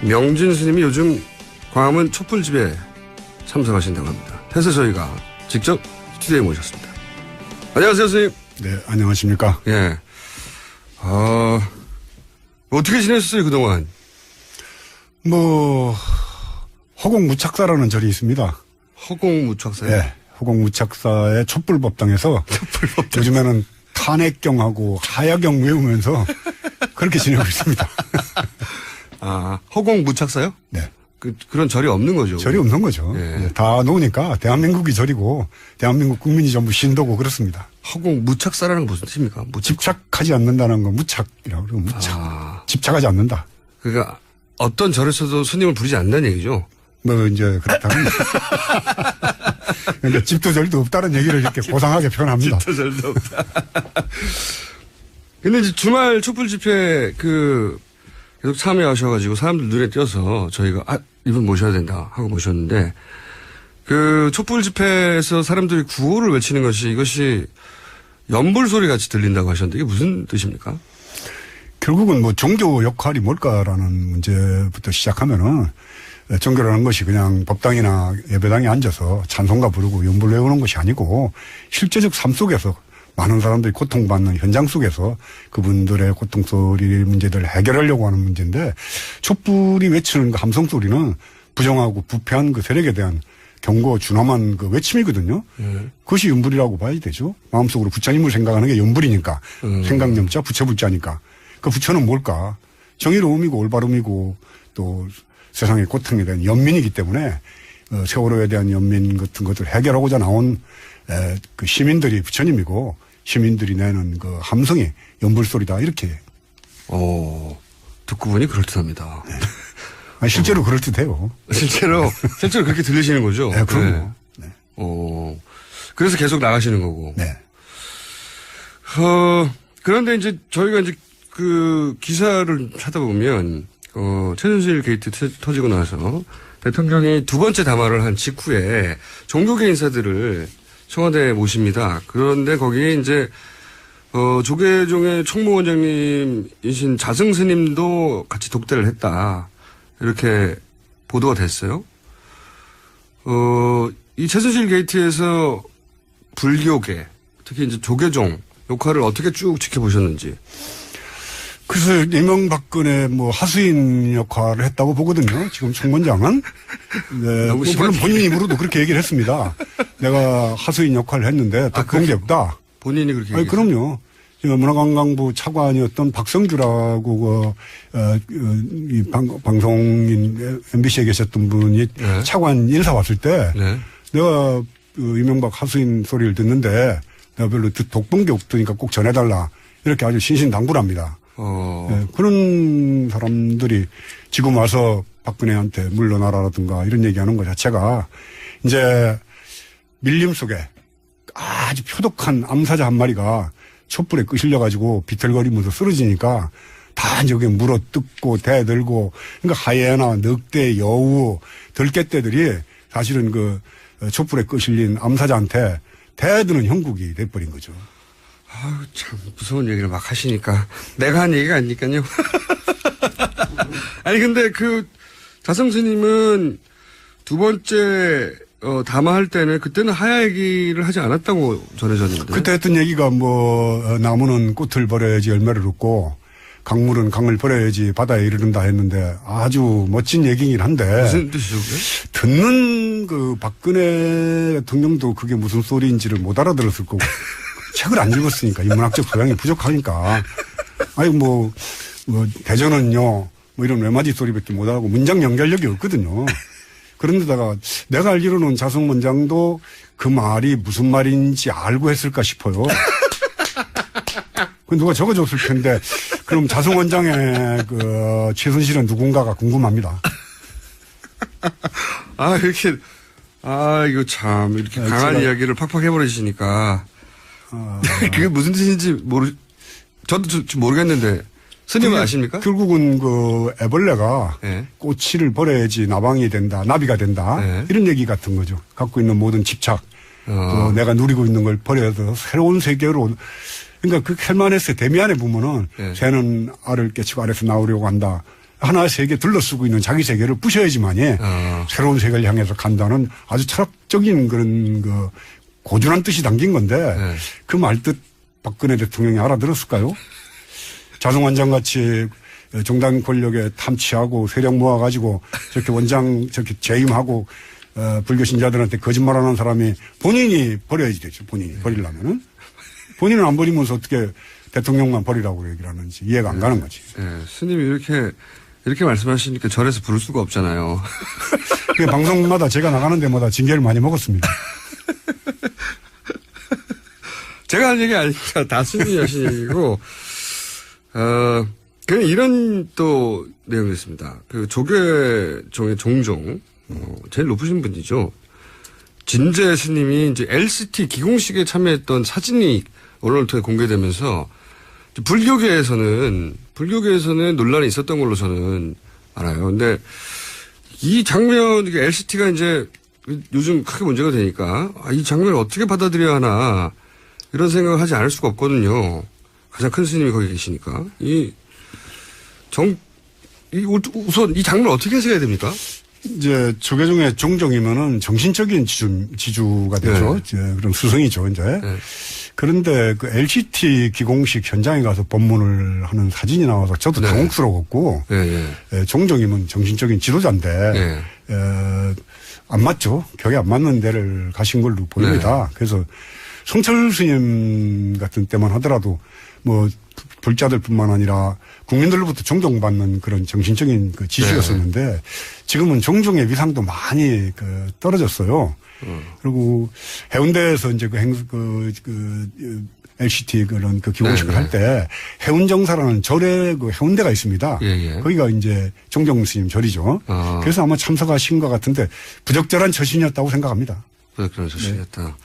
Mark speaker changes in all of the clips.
Speaker 1: 명진 스님이 요즘 광화문 촛불집에 참석하신다고 합니다. 그래서 저희가 직접 스튜디오에 모셨습니다. 안녕하세요, 스님.
Speaker 2: 네, 안녕하십니까.
Speaker 1: 예. 어떻게 지내셨어요, 그동안?
Speaker 2: 허공무착사라는 절이 있습니다.
Speaker 1: 허공무착사요?
Speaker 2: 네, 허공무착사의 촛불법당에서 요즘에는 탄핵경하고 하야경 외우면서 그렇게 지내고 있습니다.
Speaker 1: 허공무착사요?
Speaker 2: 네.
Speaker 1: 그런 절이 없는 거죠?
Speaker 2: 절이 없는 거죠.
Speaker 1: 예.
Speaker 2: 다 놓으니까 대한민국이 절이고 대한민국 국민이 전부 신도고 그렇습니다.
Speaker 1: 허공무착사라는 건 무슨 뜻입니까?
Speaker 2: 집착하지 않는다는 건 무착이라고 그러고 무착. 집착하지 않는다.
Speaker 1: 그러니까 어떤 절에서도 스님을 부르지 않는다는 얘기죠?
Speaker 2: 이제 그렇다면. 그러니까 집도 절도 없다는 얘기를 이렇게 고상하게 표현합니다.
Speaker 1: 집도 절도 없다. 근데 이제 주말 촛불 집회 계속 참여하셔가지고 사람들 눈에 띄어서 저희가 이분 모셔야 된다 하고 모셨는데 촛불 집회에서 사람들이 구호를 외치는 이것이 연불 소리 같이 들린다고 하셨는데 이게 무슨 뜻입니까?
Speaker 2: 결국은 종교 역할이 뭘까라는 문제부터 시작하면은 종교라는 것이 그냥 법당이나 예배당에 앉아서 찬송가 부르고 연불 외우는 것이 아니고 실제적 삶 속에서 많은 사람들이 고통받는 현장 속에서 그분들의 고통 소리 문제들을 해결하려고 하는 문제인데 촛불이 외치는 그 함성 소리는 부정하고 부패한 그 세력에 대한 경고 준엄한 그 외침이거든요. 그것이 연불이라고 봐야 되죠. 마음속으로 부처님을 생각하는 게 연불이니까 생각념자 부처불자니까 그 부처는 뭘까? 정의로움이고 올바름이고 또 세상의 고통에 대한 연민이기 때문에 세월호에 대한 연민 같은 것을 해결하고자 나온 그 시민들이 부처님이고 시민들이 내는 그 함성이 연불소리다 이렇게.
Speaker 1: 듣고 보니 그럴듯합니다.
Speaker 2: 네. 실제로 그럴듯해요.
Speaker 1: 실제로 그렇게 들리시는 거죠?
Speaker 2: 네, 그럼요.
Speaker 1: 네. 그래서 계속 나가시는 거고.
Speaker 2: 네.
Speaker 1: 그런데 이제 저희가 이제 그 기사를 찾아보면 최순실 게이트 터지고 나서 대통령이 두 번째 담화를 한 직후에 종교계 인사들을 청와대에 모십니다. 그런데 거기에 이제 조계종의 총무원장님이신 자승 스님도 같이 독대를 했다. 이렇게 보도가 됐어요. 이 최순실 게이트에서 불교계, 특히 이제 조계종 역할을 어떻게 쭉 지켜보셨는지.
Speaker 2: 그래서 이명박근혜 하수인 역할을 했다고 보거든요. 지금 총무원장은. 네. 물론 본인 입으로도 그렇게 얘기를 했습니다. 내가 하수인 역할을 했는데 더 그런 게 없다.
Speaker 1: 본인이 그렇게 얘기했어요?
Speaker 2: 그럼요. 문화관광부 차관이었던 박성주라고 이 방송인 MBC에 계셨던 분이 네. 차관 인사 왔을 때 네. 내가 이명박 하수인 소리를 듣는데 내가 별로 독본 게 없으니까 꼭 전해달라. 이렇게 아주 신신당부랍니다. 네, 그런 사람들이 지금 와서 박근혜한테 물러나라라든가 이런 얘기하는 것 자체가 이제 밀림 속에 아주 표독한 암사자 한 마리가 촛불에 끄실려가지고 비틀거리면서 쓰러지니까 다 저기 물어 뜯고 대들고 그러니까 하이에나, 늑대, 여우, 들깨떼들이 사실은 그 촛불에 끄실린 암사자한테 대드는 형국이 돼버린 거죠.
Speaker 1: 참 무서운 얘기를 막 하시니까 내가 한 얘기가 아니니까요. 아니 근데 자성 스님은 두 번째 담화할 때는 그때는 하야 얘기를 하지 않았다고 전해졌는데.
Speaker 2: 그때 했던 얘기가 나무는 꽃을 버려야지 열매를 얻고 강물은 강을 버려야지 바다에 이르른다 했는데 아주 멋진 얘기긴 한데.
Speaker 1: 무슨 뜻이죠? 그게?
Speaker 2: 듣는 박근혜 대통령도 그게 무슨 소리인지를 못 알아들었을 거고. 책을 안 읽었으니까 인문학적 소양이 부족하니까 대전은요 이런 외마디 소리밖에 못하고 문장 연결력이 없거든요. 그런데다가 내가 알기로는 자승 원장도 그 말이 무슨 말인지 알고 했을까 싶어요. 그 누가 적어줬을 텐데 그럼 자승 원장의 최순실은 누군가가 궁금합니다.
Speaker 1: 이거 참 이렇게 강한 이야기를 팍팍 해버리시니까. 그게 무슨 뜻인지 저도 모르겠는데 스님은 아십니까?
Speaker 2: 결국은 애벌레가
Speaker 1: 네.
Speaker 2: 꼬치를 버려야지 나방이 된다, 나비가 된다
Speaker 1: 네.
Speaker 2: 이런 얘기 같은 거죠. 갖고 있는 모든 집착, 또 내가 누리고 있는 걸 버려서 새로운 세계로 그러니까 그 켈만에스의 데미안에 보면은
Speaker 1: 네.
Speaker 2: 새는 알을 깨치고 아래서 나오려고 한다. 하나의 세계 둘러쓰고 있는 자기 세계를 부셔야지만이 새로운 세계를 향해서 간다는 아주 철학적인 그런 그 고준한 뜻이 담긴 건데 그 말뜻 박근혜 대통령이 알아들었을까요? 자성원장 같이 정당 권력에 탐취하고 세력 모아가지고 저렇게 원장 저렇게 재임하고 불교 신자들한테 거짓말하는 사람이 본인이 버려야지 되죠. 본인이 버리려면은 본인은 안 버리면서 어떻게 대통령만 버리라고 얘기를 하는지 이해가 안 가는 거지.
Speaker 1: 스님이 이렇게 말씀하시니까 절에서 부를 수가 없잖아요.
Speaker 2: 방송마다 제가 나가는 데마다 징계를 많이 먹었습니다.
Speaker 1: 제가 한 얘기 아니니까 다 스님이 하신 얘기고, 그냥 이런 또 내용이 있습니다. 그 조계종의 종종, 제일 높으신 분이죠. 진재 스님이 이제 LCT 기공식에 참여했던 사진이 언론을 통해 공개되면서 불교계에서는 논란이 있었던 걸로 저는 알아요. 근데 이 장면, LCT가 이제 요즘 크게 문제가 되니까 이 장면을 어떻게 받아들여야 하나 이런 생각을 하지 않을 수가 없거든요. 가장 큰 스님이 거기 계시니까. 우선 이 장면을 어떻게 해석해야 됩니까?
Speaker 2: 이제 조계종의 종종이면은 정신적인 지주가 되죠.
Speaker 1: 네.
Speaker 2: 이제 그런 수성이죠, 이제.
Speaker 1: 네.
Speaker 2: 그런데 그 LCT 기공식 현장에 가서 법문을 하는 사진이 나와서 저도
Speaker 1: 네.
Speaker 2: 당혹스러웠고, 종종이면 정신적인 지도자인데, 안 맞죠. 격에 안 맞는 데를 가신 걸로 보입니다. 그래서 성철 스님 같은 때만 하더라도 뭐 불자들뿐만 아니라 국민들로부터 존경받는 그런 정신적인 그 지주였었는데 지금은 종종의 위상도 많이 떨어졌어요. 그리고 해운대에서 이제 LCT 그런 기공식을 할 때 해운정사라는 절에 해운대가 있습니다. 거기가 이제 종종 스님 절이죠. 그래서 아마 참석하신 것 같은데 부적절한 처신이었다고 생각합니다.
Speaker 1: 부적절한 처신이었다.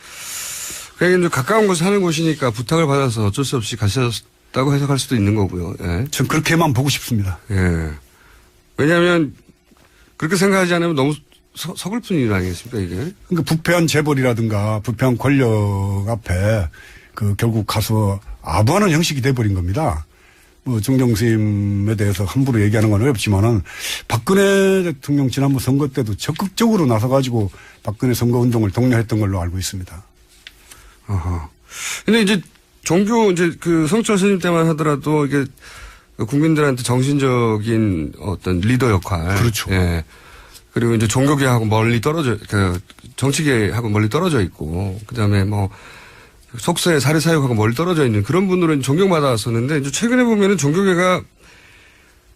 Speaker 1: 그게 이제 가까운 곳에 사는 곳이니까 부탁을 받아서 어쩔 수 없이 가셨다고 해석할 수도 있는 거고요.
Speaker 2: 전 그렇게만 보고 싶습니다.
Speaker 1: 왜냐하면 그렇게 생각하지 않으면 너무 서글픈 일 아니겠습니까, 이게?
Speaker 2: 그러니까 부패한 재벌이라든가 부패한 권력 앞에 결국 가서 아부하는 형식이 돼버린 겁니다. 뭐 종종 스님에 대해서 함부로 얘기하는 건 어렵지만은 박근혜 대통령 지난번 선거 때도 적극적으로 나서가지고 박근혜 선거 운동을 독려했던 걸로 알고 있습니다.
Speaker 1: 근데 이제 성철 스님 때만 하더라도 이게 국민들한테 정신적인 어떤 리더 역할.
Speaker 2: 그렇죠.
Speaker 1: 그리고 이제 종교계하고 멀리 정치계하고 멀리 떨어져 있고, 그 다음에 뭐, 속세 사례사욕하고 멀리 떨어져 있는 그런 분들은 존경받았었는데, 이제 최근에 보면은 종교계가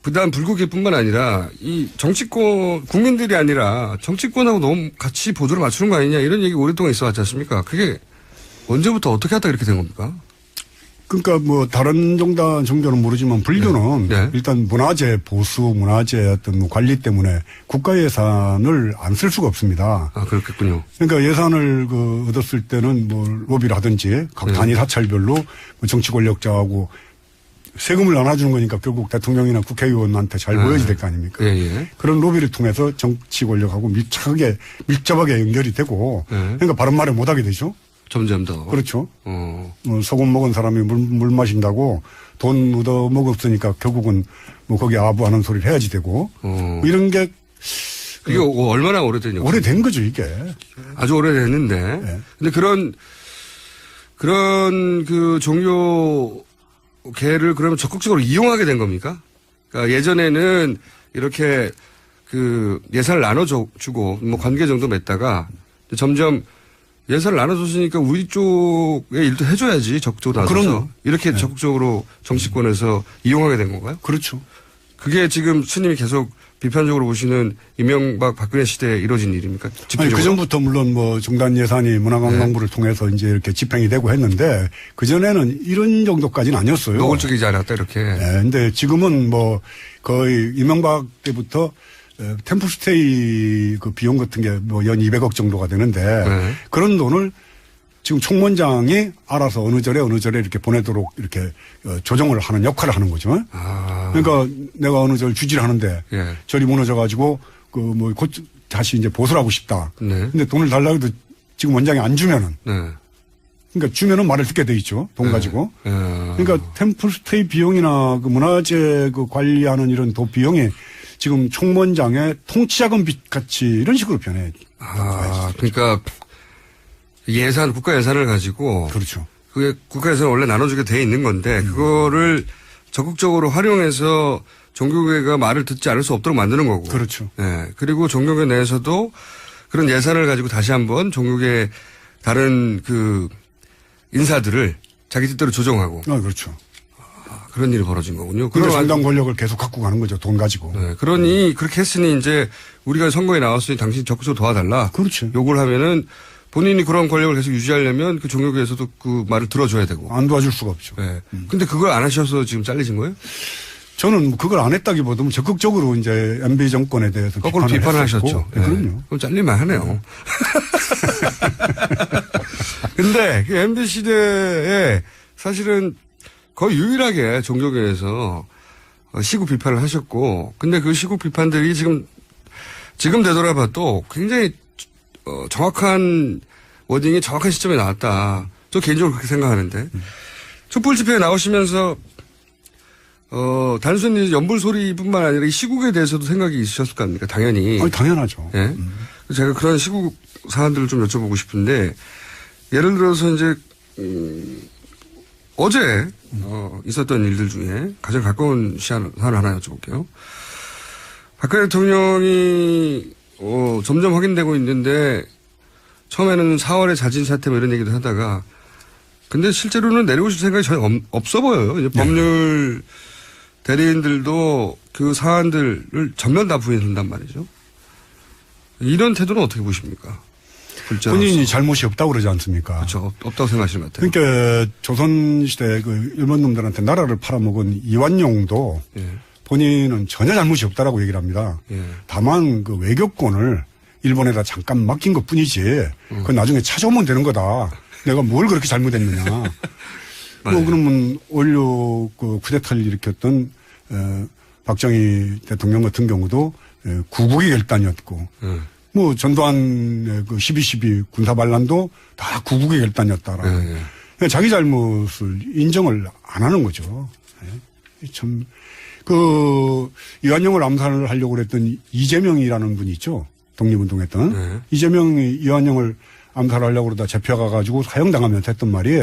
Speaker 1: 부단 불교계뿐만 아니라 이 정치권, 국민들이 아니라 정치권하고 너무 같이 보조를 맞추는 거 아니냐 이런 얘기 오랫동안 있어 왔지 않습니까? 그게 언제부터 어떻게 하다 이렇게 된 겁니까?
Speaker 2: 그러니까 뭐 다른 종교는 모르지만 불교는 일단 문화재 보수, 문화재 어떤 관리 때문에 국가 예산을 안 쓸 수가 없습니다.
Speaker 1: 그렇겠군요.
Speaker 2: 그러니까 예산을 얻었을 때는 뭐 로비를 하든지 각 단위 사찰별로 뭐 정치 권력자하고 세금을 나눠주는 거니까 결국 대통령이나 국회의원한테 잘 보여야 될 거 아닙니까? 그런 로비를 통해서 정치 권력하고 밀접하게 연결이 되고 그러니까 바른 말을 못하게 되죠.
Speaker 1: 점점 더.
Speaker 2: 그렇죠. 소금 먹은 사람이 물 마신다고 돈 얻어 먹었으니까 결국은 뭐 거기 아부하는 소리를 해야지 되고 뭐 이런 게
Speaker 1: 이게 얼마나 오래된
Speaker 2: 오래된 거죠, 이게.
Speaker 1: 아주 오래됐는데. 근데 그런 그 종교계를 그러면 적극적으로 이용하게 된 겁니까? 그러니까 예전에는 이렇게 그 예산을 나눠주고 뭐 관계 정도 맺다가 점점 예산을 나눠줬으니까 우리 쪽의 일도 해줘야지 적극적으로 나서서 이렇게 적극적으로 정치권에서 이용하게 된 건가요?
Speaker 2: 그렇죠.
Speaker 1: 그게 지금 스님이 계속 비판적으로 보시는 이명박 박근혜 시대에 이루어진 일입니까?
Speaker 2: 아니, 그 전부터 물론 뭐 종단 예산이 문화관광부를 통해서 이제 이렇게 집행이 되고 했는데 그 전에는 이런 정도까지는 아니었어요.
Speaker 1: 노골적이지 않았다 이렇게.
Speaker 2: 근데 지금은 뭐 거의 이명박 때부터 템플스테이 그 비용 같은 게 뭐 연 200억 정도가 되는데 그런 돈을 지금 총무원장이 알아서 어느 절에 이렇게 보내도록 이렇게 조정을 하는 역할을 하는 거죠. 그러니까 내가 어느 절 주지를 하는데 절이 무너져가지고 곧 다시 이제 보수를 하고 싶다. 근데 돈을 달라고 해도 지금 원장이 안 주면은 그러니까 주면은 말을 듣게 돼 있죠. 돈 가지고. 그러니까 템플스테이 비용이나 그 문화재 그 관리하는 이런 도 비용이 지금 총무원장의 통치자금 빚 같이 이런 식으로 변해.
Speaker 1: 그러니까 예산, 국가 예산을 가지고.
Speaker 2: 그렇죠.
Speaker 1: 그게 국가 예산을 원래 나눠주게 돼 있는 건데, 그거를 적극적으로 활용해서 종교계가 말을 듣지 않을 수 없도록 만드는 거고.
Speaker 2: 그렇죠.
Speaker 1: 네. 그리고 종교계 내에서도 그런 예산을 가지고 다시 한번 종교계 다른 그 인사들을 자기 뜻대로 조정하고.
Speaker 2: 그렇죠.
Speaker 1: 그런 일이 벌어진 거군요.
Speaker 2: 그런데 상당 권력을 계속 갖고 가는 거죠. 돈 가지고.
Speaker 1: 네. 그러니 그렇게 했으니 이제 우리가 선거에 나왔으니 당신이 적극적으로 도와달라.
Speaker 2: 그렇죠.
Speaker 1: 요구를 하면은 본인이 그런 권력을 계속 유지하려면 그 종교계에서도 그 말을 들어줘야 되고.
Speaker 2: 안 도와줄 수가 없죠.
Speaker 1: 네. 근데 그걸 안 하셔서 지금 잘리신 거예요?
Speaker 2: 저는 그걸 안 했다기보다는 적극적으로 이제 MB 정권에 대해서
Speaker 1: 거꾸로 비판을 하셨죠.
Speaker 2: 네. 그럼요.
Speaker 1: 그럼 잘릴만 하네요. 근데 그 MB 시대에 사실은 거의 유일하게 종교계에서 시국 비판을 하셨고, 근데 그 시국 비판들이 지금 되돌아봐도 굉장히 정확한 워딩이 정확한 시점에 나왔다. 저 개인적으로 그렇게 생각하는데. 촛불 집회에 나오시면서 단순히 연불 소리뿐만 아니라 이 시국에 대해서도 생각이 있으셨을 거 아닙니까? 당연히.
Speaker 2: 당연하죠.
Speaker 1: 예. 제가 그런 시국 사안들을 좀 여쭤보고 싶은데, 예를 들어서 이제 어제 있었던 일들 중에 가장 가까운 사안을 하나 여쭤볼게요. 박근혜 대통령이 점점 확인되고 있는데, 처음에는 4월에 자진 사퇴 뭐 이런 얘기도 하다가, 근데 실제로는 내려오실 생각이 전혀 없어 보여요. 이제 법률 대리인들도 그 사안들을 전면 다 부인한단 말이죠. 이런 태도는 어떻게 보십니까? 불자로서.
Speaker 2: 본인이 잘못이 없다고 그러지 않습니까?
Speaker 1: 그렇죠. 없다고 생각하시는 것 같아요.
Speaker 2: 그러니까 조선시대 그 일본 놈들한테 나라를 팔아먹은 이완용도
Speaker 1: 예.
Speaker 2: 본인은 전혀 잘못이 없다라고 얘기를 합니다.
Speaker 1: 예.
Speaker 2: 다만 그 외교권을 일본에다 잠깐 맡긴 것 뿐이지 그건 나중에 찾아오면 되는 거다. 내가 뭘 그렇게 잘못했느냐. 그러면 원료 그 쿠데타를 일으켰던 박정희 대통령 같은 경우도 구국의 결단이었고 뭐 전두환의 그 12.12 군사반란도 다 구국의 결단이었다라. 자기 잘못을 인정을 안 하는 거죠. 참, 이완용을 암살을 하려고 그랬던 이재명이라는 분이 있죠. 독립운동했던. 이재명이 이완용을 암살하려고 그러다 잡혀가가지고 사형당하면서 했던 말이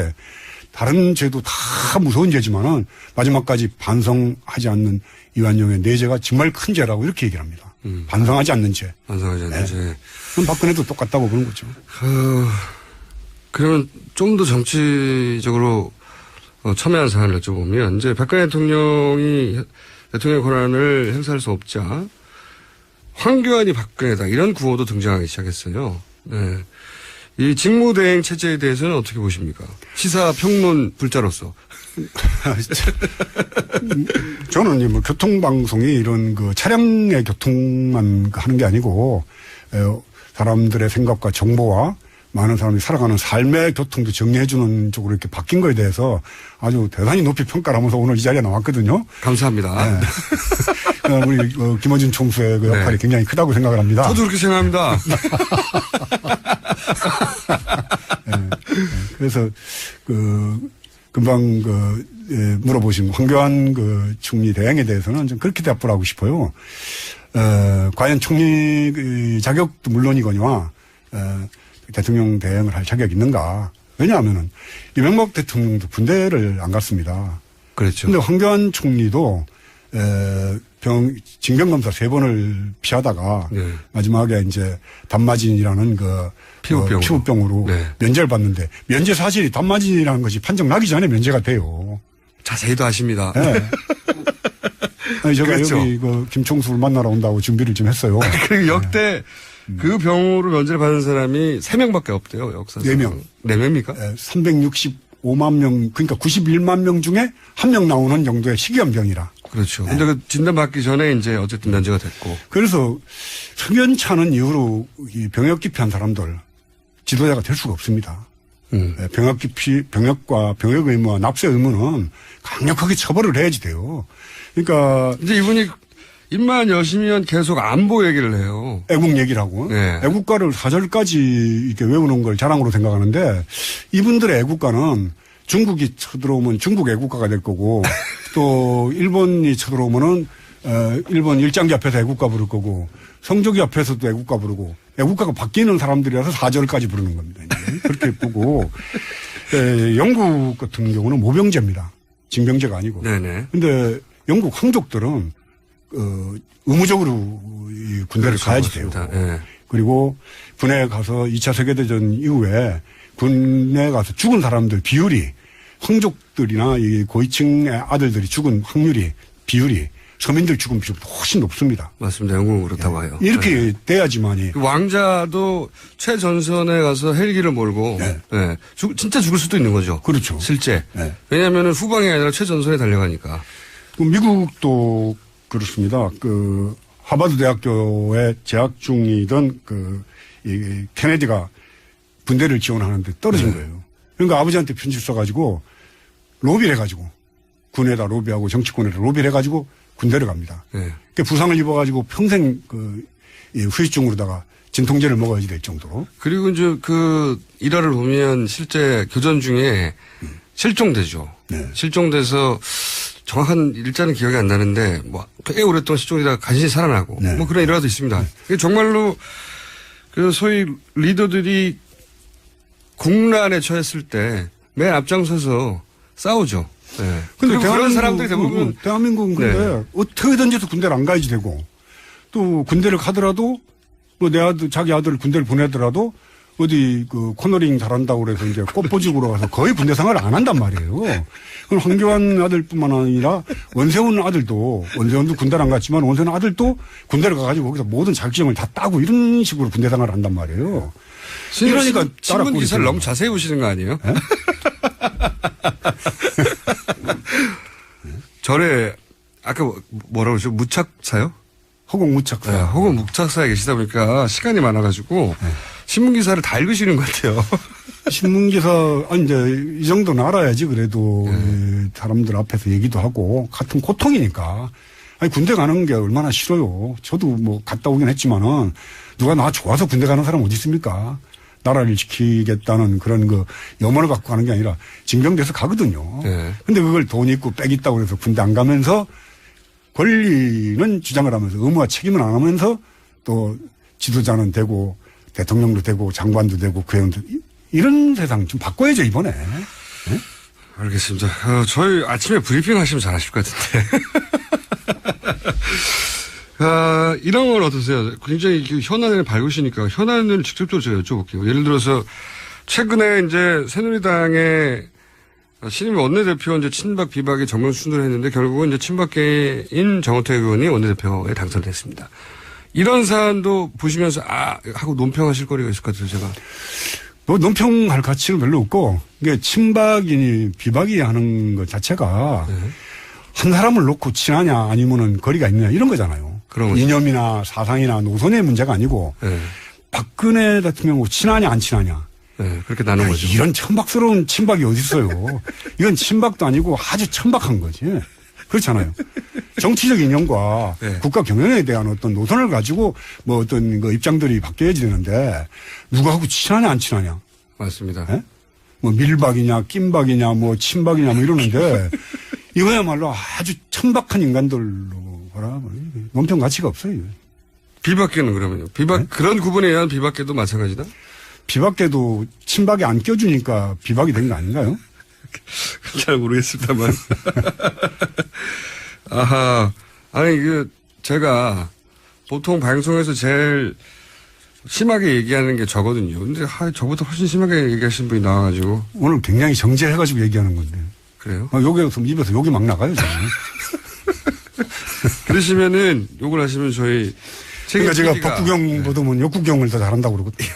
Speaker 2: 다른 죄도 다 무서운 죄지만은 마지막까지 반성하지 않는 이완용의 내 죄가 정말 큰 죄라고 이렇게 얘기를 합니다. 반성하지 않는 죄.
Speaker 1: 반성하지 않는 죄.
Speaker 2: 그럼 박근혜도 똑같다고 그런 거죠.
Speaker 1: 그러면 좀 더 정치적으로 첨예한 사안을 여쭤보면, 이제 박근혜 대통령이 대통령의 권한을 행사할 수 없자 황교안이 박근혜다 이런 구호도 등장하기 시작했어요. 네. 이 직무대행 체제에 대해서는 어떻게 보십니까? 시사평론 불자로서.
Speaker 2: 저는 뭐 교통방송이 이런 그 차량의 교통만 하는 게 아니고 사람들의 생각과 정보와 많은 사람이 살아가는 삶의 교통도 정리해주는 쪽으로 이렇게 바뀐 거에 대해서 아주 대단히 높이 평가를 하면서 오늘 이 자리에 나왔거든요.
Speaker 1: 감사합니다.
Speaker 2: 네. 우리 김어준 총수의 그 역할이 굉장히 크다고 생각을 합니다.
Speaker 1: 저도 그렇게 생각합니다.
Speaker 2: 네. 그래서 금방 물어보신 황교안 총리 대행에 대해서는 좀 그렇게 답변하고 싶어요. 과연 총리 자격도 물론이거니와 대통령 대행을 할 자격이 있는가? 왜냐하면은 이명박 대통령도 군대를 안 갔습니다.
Speaker 1: 그렇죠.
Speaker 2: 근데 황교안 총리도 징병검사 3번을 피하다가 마지막에 이제 단마진이라는 피부병으로 면제를 받는데 면제 사실이 단마진이라는 것이 판정 나기 전에 면제가 돼요.
Speaker 1: 자세히도 아십니다.
Speaker 2: 네. 아니, 제가
Speaker 1: 그렇죠.
Speaker 2: 여기 김총수를 만나러 온다고 준비를 좀 했어요.
Speaker 1: 그리고 역대 그 병으로 면제를 받은 사람이 3명밖에 없대요, 역사상.
Speaker 2: 4명.
Speaker 1: 4명입니까?
Speaker 2: 365만 명, 그러니까 91만 명 중에 1명 나오는 정도의 희귀한병이라.
Speaker 1: 그렇죠. 근데 그 진단받기 전에 이제 어쨌든 면제가 됐고.
Speaker 2: 그래서 석연찮은 이유로 이 병역 기피한 사람들 지도자가 될 수가 없습니다. 병역 기피, 병역과 병역 의무와 납세 의무는 강력하게 처벌을 해야지 돼요. 그러니까.
Speaker 1: 이제 이분이 입만 여시면 계속 안보 얘기를 해요.
Speaker 2: 애국 얘기를 하고.
Speaker 1: 네.
Speaker 2: 애국가를 4절까지 이렇게 외우는 걸 자랑으로 생각하는데 이분들의 애국가는 중국이 쳐들어오면 중국 애국가가 될 거고 또 일본이 쳐들어오면은 일본 일장기 앞에서 애국가 부를 거고 성조기 앞에서도 애국가 부르고 애국가가 바뀌는 사람들이라서 4절까지 부르는 겁니다. 이제. 그렇게 보고 영국 같은 경우는 모병제입니다. 징병제가 아니고.
Speaker 1: 네네.
Speaker 2: 근데 영국 황족들은 의무적으로 이 군대를
Speaker 1: 그렇죠.
Speaker 2: 가야지 돼요.
Speaker 1: 네.
Speaker 2: 그리고 군에 가서 2차 세계대전 이후에 군에 가서 죽은 사람들 비율이 황족들이나 이 고위층의 아들들이 죽은 비율이 서민들 죽은 비율보다 훨씬 높습니다.
Speaker 1: 맞습니다. 영국은 그렇다고 해요.
Speaker 2: 이렇게
Speaker 1: 네.
Speaker 2: 돼야지만이.
Speaker 1: 왕자도 최전선에 가서 헬기를 몰고
Speaker 2: 네.
Speaker 1: 네. 진짜 죽을 수도 있는 거죠.
Speaker 2: 그렇죠.
Speaker 1: 실제.
Speaker 2: 네.
Speaker 1: 왜냐하면 후방이 아니라 최전선에 달려가니까.
Speaker 2: 미국도 그렇습니다. 하버드 대학교에 재학 중이던 이 케네디가 군대를 지원하는데 떨어진
Speaker 1: 네.
Speaker 2: 거예요. 그러니까 아버지한테 편지 써가지고 로비를 해가지고 군에다 로비하고 정치권에다 로비를 해가지고 군대를 갑니다.
Speaker 1: 네.
Speaker 2: 그러니까 부상을 입어가지고 평생 이 후유증으로다가 진통제를 먹어야지 될 정도로.
Speaker 1: 그리고 이제 일화를 보면 실제 교전 중에 실종되죠.
Speaker 2: 네.
Speaker 1: 실종돼서 정확한 일자는 기억이 안 나는데 꽤 오랫동안 실종되다가 간신히 살아나고
Speaker 2: 네.
Speaker 1: 그런 일화도 있습니다. 정말로 소위 리더들이 공란에 처했을 때 맨 앞장서서 싸우죠. 네.
Speaker 2: 근데
Speaker 1: 그리고 그런 사람들이 대부분
Speaker 2: 대한민국은 근데
Speaker 1: 네.
Speaker 2: 어떻게든지 해서 군대를 안 가야지 되고 또 군대를 가더라도 내 아들 자기 아들을 군대를 보내더라도 어디 코너링 잘한다고 그래서 이제 꽃보직으로 가서 거의 군대 생활을 안 한단 말이에요. 그럼 황교안 아들뿐만 아니라 원세훈 아들도 원세훈도 군대를 안 갔지만 원세훈 아들도 군대를 가가지고 거기서 모든 자격증을 다 따고 이런 식으로 군대 생활을 한단 말이에요.
Speaker 1: 그러니까 신문 기사를 너무 자세히 보시는 거 아니에요?
Speaker 2: 네?
Speaker 1: 절에 아까 뭐라고 그러죠? 무착사요?
Speaker 2: 허공무착사.
Speaker 1: 네, 혹은 묵착사에 계시다 보니까 시간이 많아가지고 신문 기사를 다 읽으시는 것 같아요.
Speaker 2: 신문기사, 이제 이 정도는 알아야지 그래도 사람들 앞에서 얘기도 하고 같은 고통이니까. 군대 가는 게 얼마나 싫어요. 저도 갔다 오긴 했지만은 누가 나 좋아서 군대 가는 사람 어디 있습니까? 나라를 지키겠다는 그런 염원을 갖고 가는 게 아니라 징병돼서 가거든요.
Speaker 1: 네.
Speaker 2: 근데 그걸 돈 있고 빽 있다고 해서 군대 안 가면서 권리는 주장을 하면서 의무와 책임을 안 하면서 또 지도자는 되고 대통령도 되고 장관도 되고 국회의원도 이런 세상 좀 바꿔야죠 이번에. 네?
Speaker 1: 알겠습니다. 저희 아침에 브리핑 하시면 잘하실 것 같은데. 이런 건 어떠세요? 굉장히 현안을 밝으시니까 현안을 직접적으로 제가 여쭤볼게요. 예를 들어서 최근에 이제 새누리당의 신임 원내대표 이제 친박 비박이 정면 순으로 했는데 결국은 이제 친박계인 정호택 의원이 원내대표에 당선됐습니다. 이런 사안도 보시면서 하고 논평하실 거리가 있을 것 같아요, 제가.
Speaker 2: 논평할 가치는 별로 없고 이게 친박이니 비박이 하는 것 자체가 한 사람을 놓고 친하냐 아니면은 거리가 있느냐 이런 거잖아요. 이념이나 사상이나 노선의 문제가 아니고 박근혜 대통령 친하냐 안 친하냐.
Speaker 1: 네, 그렇게 나눈 거죠.
Speaker 2: 이런 천박스러운 친박이 어디 있어요. 이건 친박도 아니고 아주 천박한 거지. 그렇잖아요. 정치적 이념과 국가 경영에 대한 어떤 노선을 가지고 어떤 입장들이 바뀌어야지 되는데 누구하고 친하냐 안 친하냐.
Speaker 1: 맞습니다.
Speaker 2: 네? 밀박이냐 낀박이냐 친박이냐 이러는데 이거야말로 아주 천박한 인간들로 논평 가치가 없어요.
Speaker 1: 비박계는 그러면요?
Speaker 2: 네?
Speaker 1: 그런 구분에 의한 비박계도 마찬가지다?
Speaker 2: 비박계도 친박이 안 껴주니까 비박이 된 거 아닌가요?
Speaker 1: 잘 모르겠습니다만. 아하. 아니, 제가 보통 방송에서 제일 심하게 얘기하는 게 저거든요. 근데 저보다 훨씬 심하게 얘기하시는 분이 나와가지고.
Speaker 2: 오늘 굉장히 정제해가지고 얘기하는 건데.
Speaker 1: 그래요?
Speaker 2: 욕에서 입에서 욕이 막 나가요, 저는.
Speaker 1: 그러시면은 욕을 하시면 저희
Speaker 2: 그러니까 제가 법구경보다는 욕구경을 더 잘한다고 그러거든요.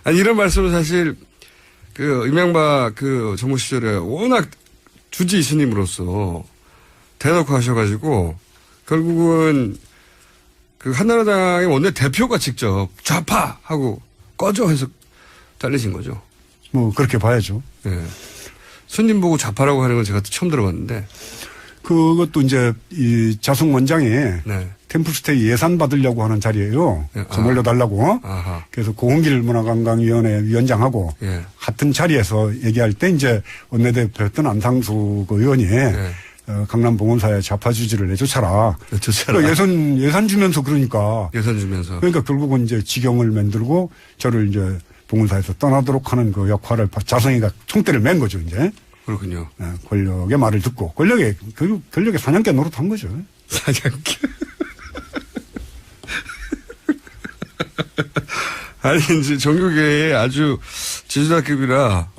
Speaker 1: 아니, 이런 말씀은 사실 이명박 정부 시절에 워낙 주지 스님으로서 대놓고 하셔가지고 결국은 한나라당의 원내대표가 직접 좌파! 하고 꺼져 해서 잘리신 거죠.
Speaker 2: 그렇게 봐야죠.
Speaker 1: 네. 스님 보고 좌파라고 하는 건 제가 처음 들어봤는데.
Speaker 2: 그것도 이제 이 자승 원장이
Speaker 1: 네.
Speaker 2: 템플스테이 예산 받으려고 하는 자리예요. 좀 올려달라고.
Speaker 1: 아하.
Speaker 2: 그래서 고흥길 문화관광위원회 위원장하고
Speaker 1: 예.
Speaker 2: 같은 자리에서 얘기할 때 이제 원내대표였던 안상수 그 의원이
Speaker 1: 예.
Speaker 2: 강남 봉원사에 좌파 지지를 내쫓아라.
Speaker 1: 내쫓아라.
Speaker 2: 그러니까 예산 주면서 그러니까.
Speaker 1: 예산 주면서.
Speaker 2: 그러니까 결국은 이제 지경을 만들고 저를 이제 봉원사에서 떠나도록 하는 그 역할을 자성이가 총대를 맨 거죠, 이제.
Speaker 1: 그렇군요.
Speaker 2: 권력의 말을 듣고 권력의 사냥개 노릇한 거죠.
Speaker 1: 사냥개. 아니 이제 종교계의 아주 지주다급이라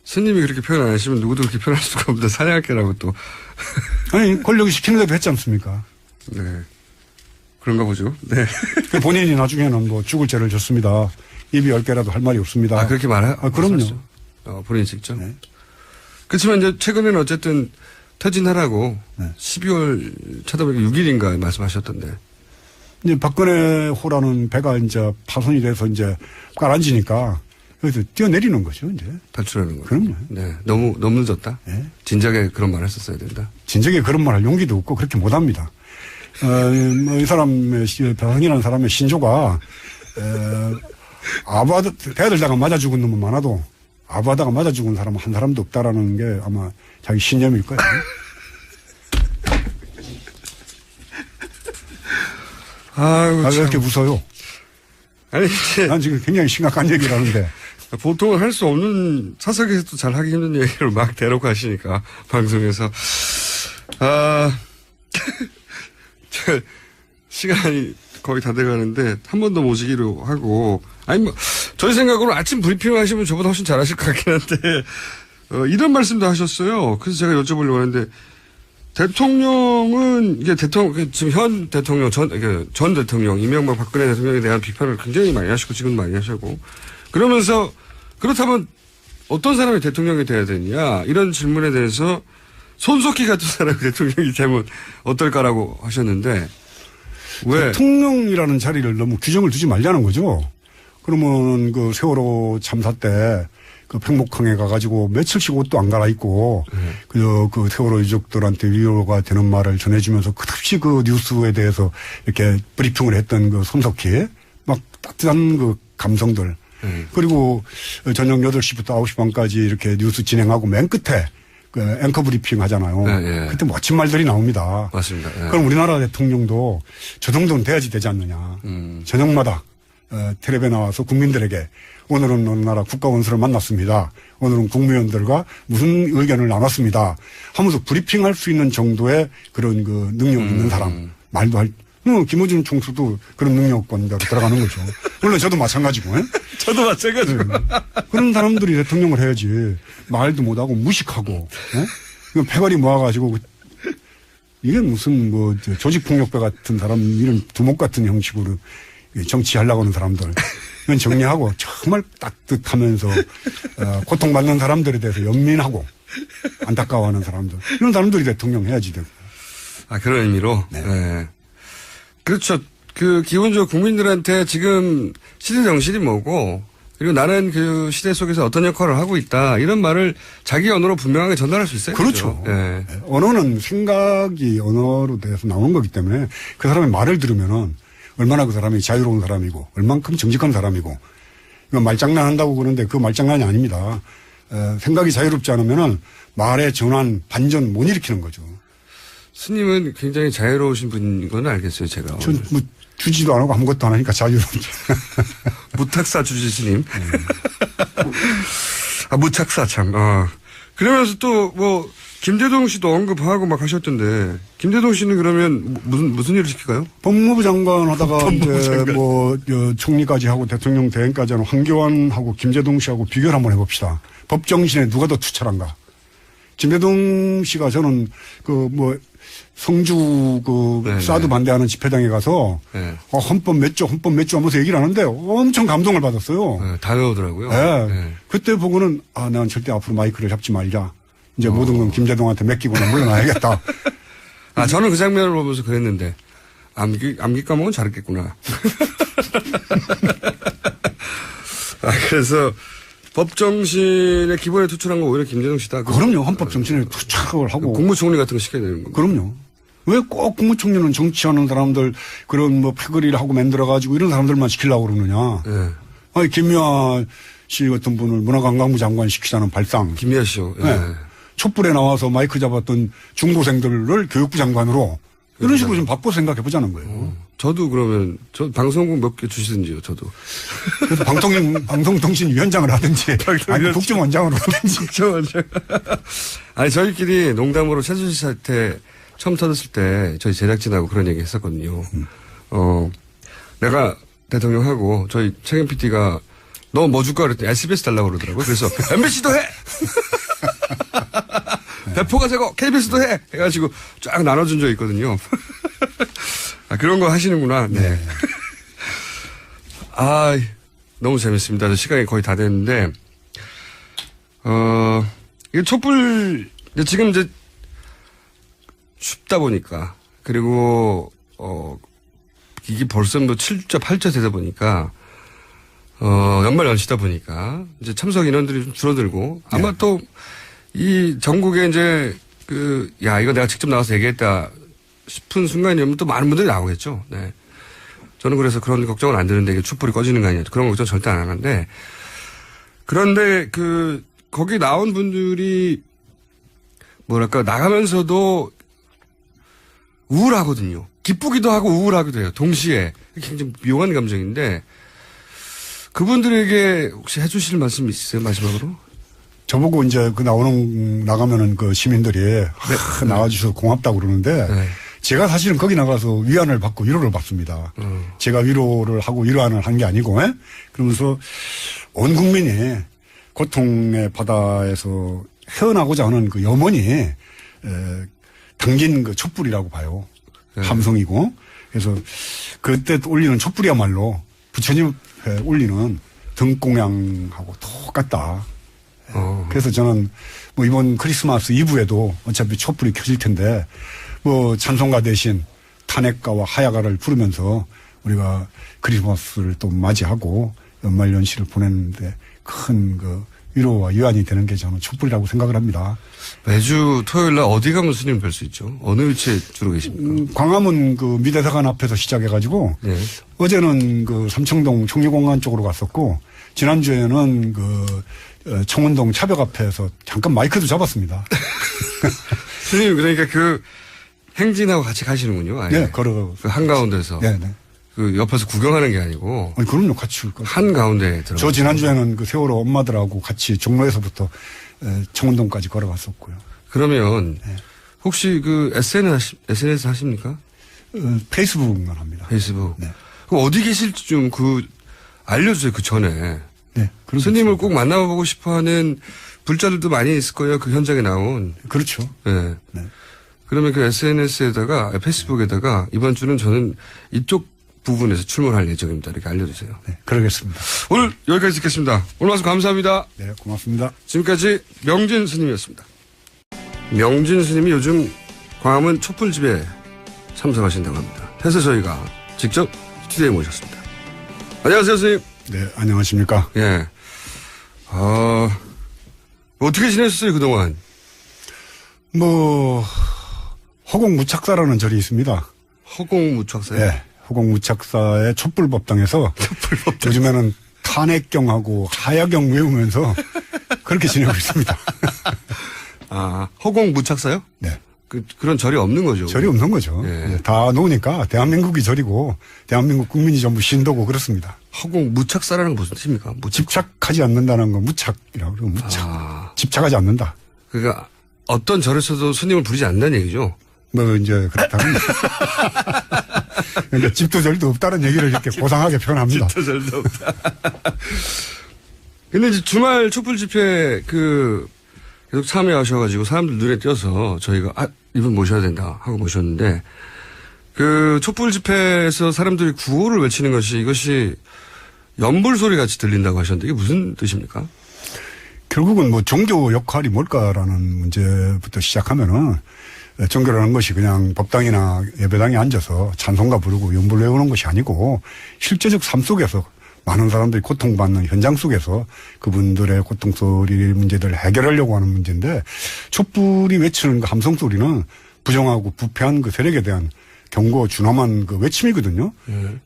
Speaker 1: 스님이 그렇게 표현 안 하시면 누구도 그렇게 표현할 수가 없는데 사냥개라고 또.
Speaker 2: 아니 권력이 시키는 대로 했지 않습니까?
Speaker 1: 네. 그런가 보죠. 네.
Speaker 2: 본인이 나중에는 뭐 죽을 죄를 졌습니다. 입이 10개라도 할 말이 없습니다.
Speaker 1: 아 그렇게 말해요?
Speaker 2: 그럼요.
Speaker 1: 본인이 직접.
Speaker 2: 네.
Speaker 1: 그렇지만 이제 최근에는 어쨌든 퇴진하라고
Speaker 2: 네.
Speaker 1: 12월 차도백이 6일인가 말씀하셨던데.
Speaker 2: 이제 박근혜 호라는 배가 이제 파손이 돼서 이제 깔아앉으니까 여기서 뛰어내리는 거죠, 이제.
Speaker 1: 탈출하는 거예요.
Speaker 2: 그럼요.
Speaker 1: 네. 너무 늦었다.
Speaker 2: 네.
Speaker 1: 진작에 그런 말 했었어야 된다.
Speaker 2: 진작에 그런 말 할 용기도 없고 그렇게 못 합니다. 뭐 이 사람의, 배상이라는 사람의 신조가, 대들다가 맞아 죽은 놈은 많아도 아부하다가 맞아 죽은 사람은 한 사람도 없다라는 게 아마 자기 신념일 거예요.
Speaker 1: 아이고,
Speaker 2: 왜 이렇게 웃어요?
Speaker 1: 아니, 이제.
Speaker 2: 난 지금 굉장히 심각한 얘기를 하는데.
Speaker 1: 보통은 할 수 없는, 사석에서도 잘 하기 힘든 얘기를 막 대놓고 하시니까, 방송에서. 시간이 거의 다 돼가는데, 한 번 더 모시기로 하고, 아니, 뭐, 저희 생각으로 아침 브리핑 하시면 저보다 훨씬 잘하실 것 같긴 한데, 이런 말씀도 하셨어요. 그래서 제가 여쭤보려고 하는데, 대통령은, 이게 지금 현 대통령, 전 대통령, 이명박 박근혜 대통령에 대한 비판을 굉장히 많이 하시고, 지금 많이 하시고, 그러면서, 그렇다면 어떤 사람이 대통령이 돼야 되느냐, 이런 질문에 대해서 손석희 같은 사람이 대통령이 되면 어떨까라고 하셨는데, 왜?
Speaker 2: 대통령이라는 자리를 너무 규정을 두지 말자는 거죠. 그러면 그 세월호 참사 때 그 팽목항에 가가지고 며칠씩 옷도 안 갈아입고 그 세월호 유족들한테 위로가 되는 말을 전해주면서 끝없이 그 뉴스에 대해서 이렇게 브리핑을 했던 그 손석희 막 따뜻한 그 감성들 그리고 저녁 8시부터 9시 반까지 이렇게 뉴스 진행하고 맨 끝에 그 앵커 브리핑 하잖아요.
Speaker 1: 네.
Speaker 2: 그때 멋진 말들이 나옵니다.
Speaker 1: 맞습니다. 네.
Speaker 2: 그럼 우리나라 대통령도 저 정도는 돼야지 되지 않느냐. 저녁마다 텔레비에 나와서 국민들에게 오늘은 어느 나라 국가원수를 만났습니다. 오늘은 국무위원들과 무슨 의견을 나눴습니다. 하면서 브리핑할 수 있는 정도의 그런 그 능력 있는 사람 말도 할. 김어준 총수도 그런 능력권자로 들어가는 거죠. 물론 저도 마찬가지고.
Speaker 1: 저도 마찬가지고.
Speaker 2: 그런 사람들이 대통령을 해야지. 말도 못하고 무식하고. 패거리 모아가지고 이게 무슨 뭐 조직폭력배 같은 사람 이런 두목 같은 형식으로 정치하려고 하는 사람들. 이건 정리하고 정말 따뜻하면서 고통받는 사람들에 대해서 연민하고 안타까워하는 사람들. 이런 사람들이 대통령 해야지 되고.
Speaker 1: 그런 의미로? 네. 그렇죠. 기본적으로 국민들한테 지금 시대 정신이 뭐고, 그리고 나는 그 시대 속에서 어떤 역할을 하고 있다. 이런 말을 자기 언어로 분명하게 전달할 수 있어요.
Speaker 2: 그렇죠.
Speaker 1: 네.
Speaker 2: 언어는 생각이 언어로 돼서 나오는 거기 때문에 그 사람의 말을 들으면은 얼마나 그 사람이 자유로운 사람이고 얼만큼 정직한 사람이고 이거 말장난한다고 그러는데 그 말장난이 아닙니다. 생각이 자유롭지 않으면은 말의 전환, 반전 못 일으키는 거죠.
Speaker 1: 스님은 굉장히 자유로우신 분인 건 알겠어요, 제가.
Speaker 2: 전 뭐 주지도 안 하고 아무것도 안 하니까 자유롭죠.
Speaker 1: 무탁사 주지 스님. 무탁사 참. 그러면서 또 뭐 김대동 씨도 언급하고 막 하셨던데 김대동 씨는 그러면 무슨 일을 시킬까요?
Speaker 2: 법무부 장관 하다가 이제 뭐 총리까지 하고 대통령 대행까지 하는 황교안하고 김대동 씨하고 비교를 한번 해봅시다. 법 정신에 누가 더 투철한가? 김대동 씨가 저는 그 뭐 성주 사드 반대하는 집회장에 가서 헌법 몇 조 하면서 얘기를 하는데 엄청 감동을 받았어요.
Speaker 1: 네, 다 외우더라고요.
Speaker 2: 네.
Speaker 1: 네.
Speaker 2: 그때 보고는 난 절대 앞으로 마이크를 잡지 말자. 이제 모든 건 김대동한테 맡기고는 물러나야겠다.
Speaker 1: 저는 그 장면을 보면서 그랬는데 암기 과목은 잘했겠구나. 그래서 법정신의 기본에 투철한 건 오히려 김대중 씨다.
Speaker 2: 그럼요. 헌법 정신에 투착을 하고.
Speaker 1: 국무총리 같은 거 시켜야 되는 거.
Speaker 2: 그럼요. 왜 꼭 국무총리는 정치하는 사람들 그런 뭐 패거리를 하고 만들어가지고 이런 사람들만 시키려고 그러느냐.
Speaker 1: 예.
Speaker 2: 아니, 김미아 씨 같은 분을 문화관광부 장관 시키자는 발상.
Speaker 1: 김미아 씨요. 예.
Speaker 2: 네. 촛불에 나와서 마이크 잡았던 중고생들을 교육부 장관으로 이런 식으로 좀 바꿔 생각해 보자는 거예요.
Speaker 1: 저도 그러면 저 방송국 몇 개 주시든지요. 저도.
Speaker 2: 그래서 방송통신위원장을 하든지 아니 국정원장으로 하든지.
Speaker 1: 국정원장. 아니 저희끼리 농담으로 최순실 사태 처음 터졌을 때 저희 제작진하고 그런 얘기 했었거든요. 내가 대통령하고 저희 책임 PD가 너 뭐 줄까 그랬더니 SBS 달라고 그러더라고요. 그래서 MBC도 해! 배포가 되고 KBS도 해! 해가지고 쫙 나눠준 적이 있거든요. 아, 그런 거 하시는구나. 네. 아, 너무 재밌습니다. 시간이 거의 다 됐는데, 이게 촛불, 지금 이제 춥다 보니까, 그리고, 이게 벌써 뭐 7자, 8자 되다 보니까, 연말 연시다 보니까, 이제 참석 인원들이 좀 줄어들고, 아마
Speaker 2: 네.
Speaker 1: 또, 이 전국에 이제, 이거 내가 직접 나와서 얘기했다 싶은 순간이면 또 많은 분들이 나오겠죠. 네. 저는 그래서 그런 걱정은 안 드는데, 이게 촛불이 꺼지는 거 아니냐. 그런 걱정 절대 안 하는데, 그런데 거기 나온 분들이, 뭐랄까, 나가면서도 우울하거든요. 기쁘기도 하고 우울하기도 해요. 동시에. 굉장히 묘한 감정인데, 그분들에게 혹시 해주실 말씀 있으세요? 마지막으로?
Speaker 2: 저보고 이제 나가면은 그 시민들이 나와주셔서 고맙다고 그러는데
Speaker 1: 네.
Speaker 2: 제가 사실은 거기 나가서 위안을 받고 위로를 받습니다. 제가 위로를 하고 위로안을 한 게 아니고, 그러면서 온 국민이 고통의 바다에서 헤어나고자 하는 그 염원이 당긴 그 촛불이라고 봐요. 함성이고. 그래서 그때 올리는 촛불이야말로 부처님 올리는 등공양하고 똑같다. 그래서 저는 뭐 이번 크리스마스 이브에도 어차피 촛불이 켜질 텐데 뭐 찬송가 대신 탄핵가와 하야가를 부르면서 우리가 크리스마스를 또 맞이하고 연말 연시를 보내는데 큰 그 위로와 위안이 되는 게 저는 촛불이라고 생각을 합니다.
Speaker 1: 매주 토요일 날 어디 가면 스님 뵐 수 있죠? 어느 위치에 주로 계십니까?
Speaker 2: 광화문 그 미대사관 앞에서 시작해가지고
Speaker 1: 네.
Speaker 2: 어제는 그 삼청동 총리공원 쪽으로 갔었고 지난주에는 그 청운동 차벽 앞에서 잠깐 마이크도 잡았습니다.
Speaker 1: 스님 그러니까 행진하고 같이 가시는군요. 아예.
Speaker 2: 네, 걸어.
Speaker 1: 그 한가운데서.
Speaker 2: 네, 네.
Speaker 1: 옆에서 구경하는 게 아니고.
Speaker 2: 아니, 그럼요, 같이.
Speaker 1: 한가운데 들어.
Speaker 2: 저 지난주에는 그 세월호 엄마들하고 같이 종로에서부터 청운동까지 걸어갔었고요.
Speaker 1: 그러면 혹시 SNS 하십니까?
Speaker 2: 페이스북만 합니다.
Speaker 1: 페이스북.
Speaker 2: 네.
Speaker 1: 그럼 어디 계실지 좀 알려주세요. 그 전에.
Speaker 2: 네.
Speaker 1: 스님을 꼭 만나보고 싶어 하는 불자들도 많이 있을 거예요. 그 현장에 나온.
Speaker 2: 그렇죠.
Speaker 1: 네.
Speaker 2: 네.
Speaker 1: 그러면 그 SNS에다가, 페이스북에다가 이번 주는 저는 이쪽 부분에서 출몰할 예정입니다. 이렇게 알려주세요.
Speaker 2: 네. 그러겠습니다.
Speaker 1: 오늘 여기까지 듣겠습니다. 오늘 말씀 감사합니다.
Speaker 2: 네. 고맙습니다.
Speaker 1: 지금까지 명진 스님이었습니다. 명진 스님이 요즘 광화문 촛불집에 참석하신다고 합니다. 그래서 저희가 직접 스튜디오에 모셨습니다. 안녕하세요, 스님.
Speaker 2: 네. 안녕하십니까.
Speaker 1: 예. 어떻게 지내셨어요, 그동안?
Speaker 2: 허공무착사라는 절이 있습니다.
Speaker 1: 허공무착사요?
Speaker 2: 네. 허공무착사의 촛불법당에서 요즘에는 탄핵경하고 하야경 외우면서 그렇게 지내고 있습니다.
Speaker 1: 허공무착사요?
Speaker 2: 네.
Speaker 1: 그런 절이 없는 거죠.
Speaker 2: 절이 없는 거죠.
Speaker 1: 예.
Speaker 2: 네, 다 놓으니까 대한민국이 절이고 대한민국 국민이 전부 신도고 그렇습니다.
Speaker 1: 허공무착사라는 건 무슨 뜻입니까?
Speaker 2: 집착하지 않는다는 건 무착이라고 그러고 무착. 집착하지 않는다.
Speaker 1: 그러니까 어떤 절에서도 스님을 부르지 않는다는 얘기죠.
Speaker 2: 이제 그렇다면. 그러니까 집도 절도 없다는 얘기를 이렇게 고상하게 표현합니다.
Speaker 1: 집도 절도 없다. 근데 이제 주말 촛불 집회 계속 참여하셔가지고 사람들 눈에 띄어서 저희가 이분 모셔야 된다 하고 모셨는데 촛불 집회에서 사람들이 구호를 외치는 이것이 연불 소리 같이 들린다고 하셨는데 이게 무슨 뜻입니까?
Speaker 2: 결국은 종교 역할이 뭘까라는 문제부터 시작하면은 종교라는 것이 그냥 법당이나 예배당에 앉아서 찬송가 부르고 연불 외우는 것이 아니고 실제적 삶 속에서 많은 사람들이 고통받는 현장 속에서 그분들의 고통 소리 문제들을 해결하려고 하는 문제인데 촛불이 외치는 그 함성 소리는 부정하고 부패한 그 세력에 대한 경고 준엄한 그 외침이거든요.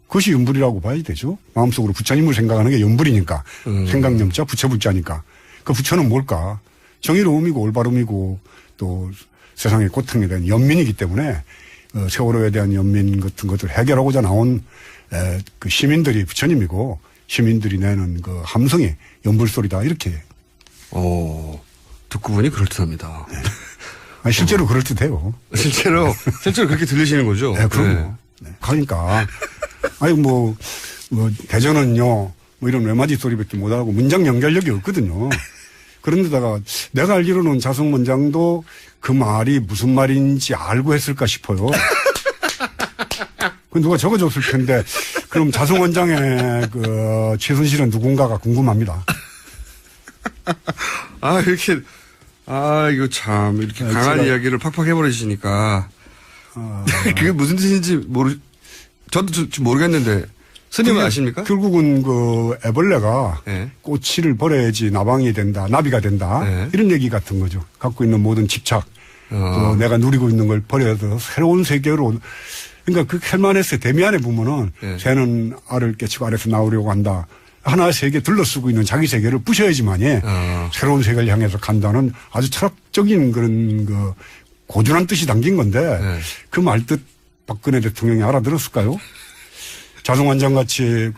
Speaker 2: 그것이 연불이라고 봐야 되죠. 마음속으로 부처님을 생각하는 게 연불이니까. 생각념자 부처불자니까. 그 부처는 뭘까? 정의로움이고 올바름이고 또 세상의 고통에 대한 연민이기 때문에 세월호에 대한 연민 같은 것들을 해결하고자 나온 그 시민들이 부처님이고 시민들이 내는 그 함성이 연불소리다 이렇게.
Speaker 1: 듣고 보니 그럴듯합니다.
Speaker 2: 네. 아니, 실제로 그럴듯해요.
Speaker 1: 실제로 그렇게 들리시는 거죠?
Speaker 2: 네, 그럼요. 네. 그러니까 아니 뭐 대전은요 뭐 이런 외마디 소리밖에 못하고 문장 연결력이 없거든요. 그런데다가 내가 알기로는 자성 원장도 그 말이 무슨 말인지 알고 했을까 싶어요. 그 누가 적어줬을 텐데 그럼 자성 원장의 그 최순실은 누군가가 궁금합니다.
Speaker 1: 이거 참 이렇게 강한 이야기를 팍팍 해버리시니까 그게 무슨 뜻인지 저도 좀 모르겠는데 스님은 아십니까?
Speaker 2: 결국은 그 애벌레가
Speaker 1: 네.
Speaker 2: 꼬치를 버려야지 나방이 된다, 나비가 된다.
Speaker 1: 네.
Speaker 2: 이런 얘기 같은 거죠. 갖고 있는 모든 집착, 또 내가 누리고 있는 걸 버려서 새로운 세계로. 그러니까 그 켈만에서 데미안에 보면은
Speaker 1: 네.
Speaker 2: 새는 알을 깨치고 알에서 나오려고 한다. 하나의 세계 둘러쓰고 있는 자기 세계를 부셔야지만이 새로운 세계를 향해서 간다는 아주 철학적인 그런 그 고준한 뜻이 담긴 건데
Speaker 1: 네.
Speaker 2: 그 말뜻 박근혜 대통령이 알아들었을까요? 자성원장 같이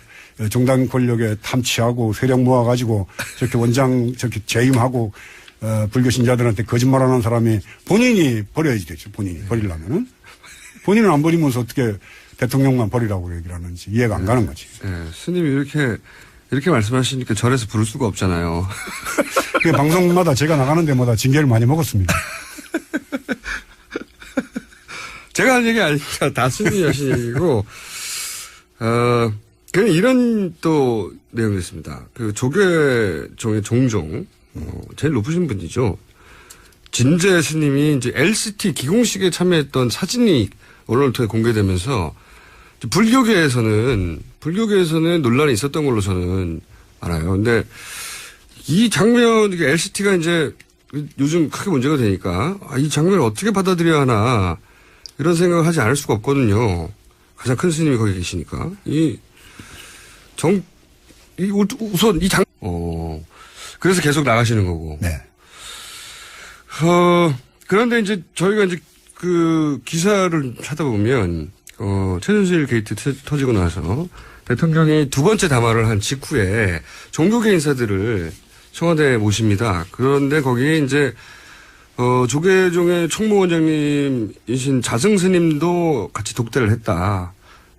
Speaker 2: 정당 권력에 탐취하고 세력 모아가지고 저렇게 원장 저렇게 재임하고 불교 신자들한테 거짓말하는 사람이 본인이 버려야지 되죠. 본인이 버리려면은 본인은 안 버리면서 어떻게 대통령만 버리라고 얘기를 하는지 이해가 안 가는 거지.
Speaker 1: 네, 스님이 이렇게 말씀하시니까 절에서 부를 수가 없잖아요.
Speaker 2: 방송마다 제가 나가는 데마다 징계를 많이 먹었습니다.
Speaker 1: 제가 한 얘기 아니니까 다 스님이 하신 얘기고, 그냥 이런 또 내용이 있습니다. 그 조계종의 종종, 제일 높으신 분이죠. 진재 스님이 이제 LCT 기공식에 참여했던 사진이 언론을 통해 공개되면서 불교계에서는 논란이 있었던 걸로 저는 알아요. 근데 이 장면, LCT가 이제 요즘 크게 문제가 되니까 이 장면을 어떻게 받아들여야 하나 이런 생각을 하지 않을 수가 없거든요. 가장 큰 스님이 거기 계시니까. 우선 그래서 계속 나가시는 거고.
Speaker 2: 네.
Speaker 1: 그런데 이제 저희가 이제 그 기사를 찾아보면, 최순실 게이트 터지고 나서 대통령이 두 번째 담화를 한 직후에 종교계 인사들을 청와대에 모십니다. 그런데 거기에 이제, 조계종의 총무원장님이신 자승 스님도 같이 독대를 했다.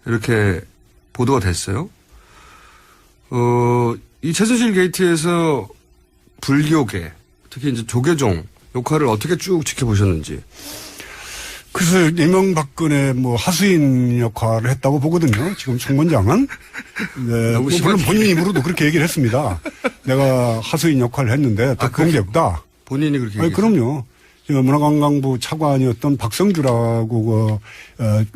Speaker 1: 이렇게 보도가 됐어요. 이 최순실 게이트에서 불교계, 특히 이제 조계종 역할을 어떻게 쭉 지켜보셨는지.
Speaker 2: 그래서 이명박근혜 하수인 역할을 했다고 보거든요. 지금 총무원장은. 네. 물론 본인 입으로도 그렇게 얘기를 했습니다. 내가 하수인 역할을 했는데 더 그런 게 없다.
Speaker 1: 본인이 그렇게 얘기했어요?
Speaker 2: 그럼요. 문화관광부 차관이었던 박성주라고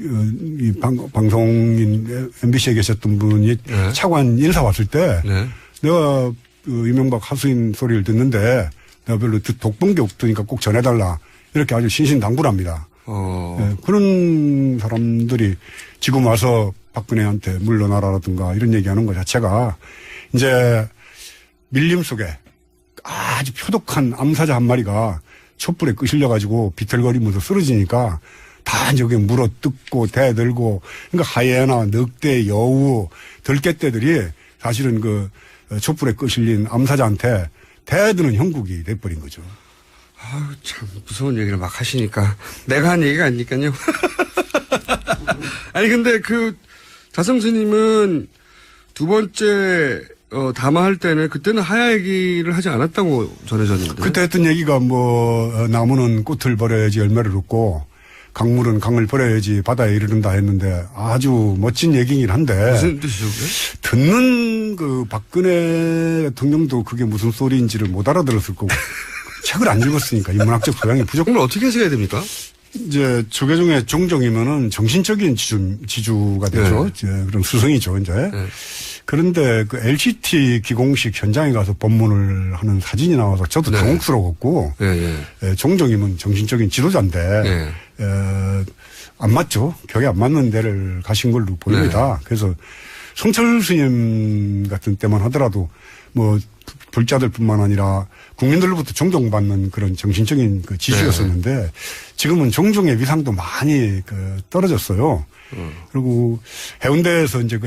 Speaker 2: 이 방송인 MBC에 계셨던 분이
Speaker 1: 네.
Speaker 2: 차관 인사 왔을 때
Speaker 1: 네.
Speaker 2: 내가 이명박 하수인 소리를 듣는데 내가 별로 독본 게 없으니까 꼭 전해달라. 이렇게 아주 신신당부랍니다. 네, 그런 사람들이 지금 와서 박근혜한테 물러나라라든가 이런 얘기하는 것 자체가 이제 밀림 속에 아주 표독한 암사자 한 마리가 촛불에 끄실려가지고 비틀거리면서 쓰러지니까 다 저기 물어 뜯고 대들고 그러니까 하이에나, 늑대, 여우, 들깨떼들이 사실은 그 촛불에 끄실린 암사자한테 대드는 형국이 돼버린 거죠.
Speaker 1: 아유, 참, 무서운 얘기를 막 하시니까. 내가 한 얘기가 아니니까요. 아니, 근데 자성 스님은 두 번째, 담화할 때는 그때는 하야 얘기를 하지 않았다고 전해졌는데.
Speaker 2: 그때 했던 얘기가 나무는 꽃을 버려야지 열매를 얻고 강물은 강을 버려야지 바다에 이르른다 했는데 아주 멋진 얘기긴 한데.
Speaker 1: 무슨 뜻이죠, 그게?
Speaker 2: 듣는 박근혜 대통령도 그게 무슨 소리인지를 못 알아들었을 거고. 책을 안 읽었으니까 인문학적 소양이 부족한.
Speaker 1: 그럼 어떻게 해석해야 됩니까?
Speaker 2: 이제 조계종의 종종이면은 정신적인 지주가 되죠.
Speaker 1: 네.
Speaker 2: 이제 그런 수성이죠, 이제.
Speaker 1: 네.
Speaker 2: 그런데 그 LCT 기공식 현장에 가서 법문을 하는 사진이 나와서 저도
Speaker 1: 네.
Speaker 2: 당혹스러웠고,
Speaker 1: 예, 예.
Speaker 2: 종종이면 정신적인 지도자인데,
Speaker 1: 예.
Speaker 2: 안 맞죠. 격에 안 맞는 데를 가신 걸로
Speaker 1: 네.
Speaker 2: 보입니다. 그래서 성철 스님 같은 때만 하더라도 뭐 불자들뿐만 아니라 국민들로부터 존경받는 그런 정신적인 그 지주였었는데 지금은 종종의 위상도 많이 그 떨어졌어요. 그리고 해운대에서 이제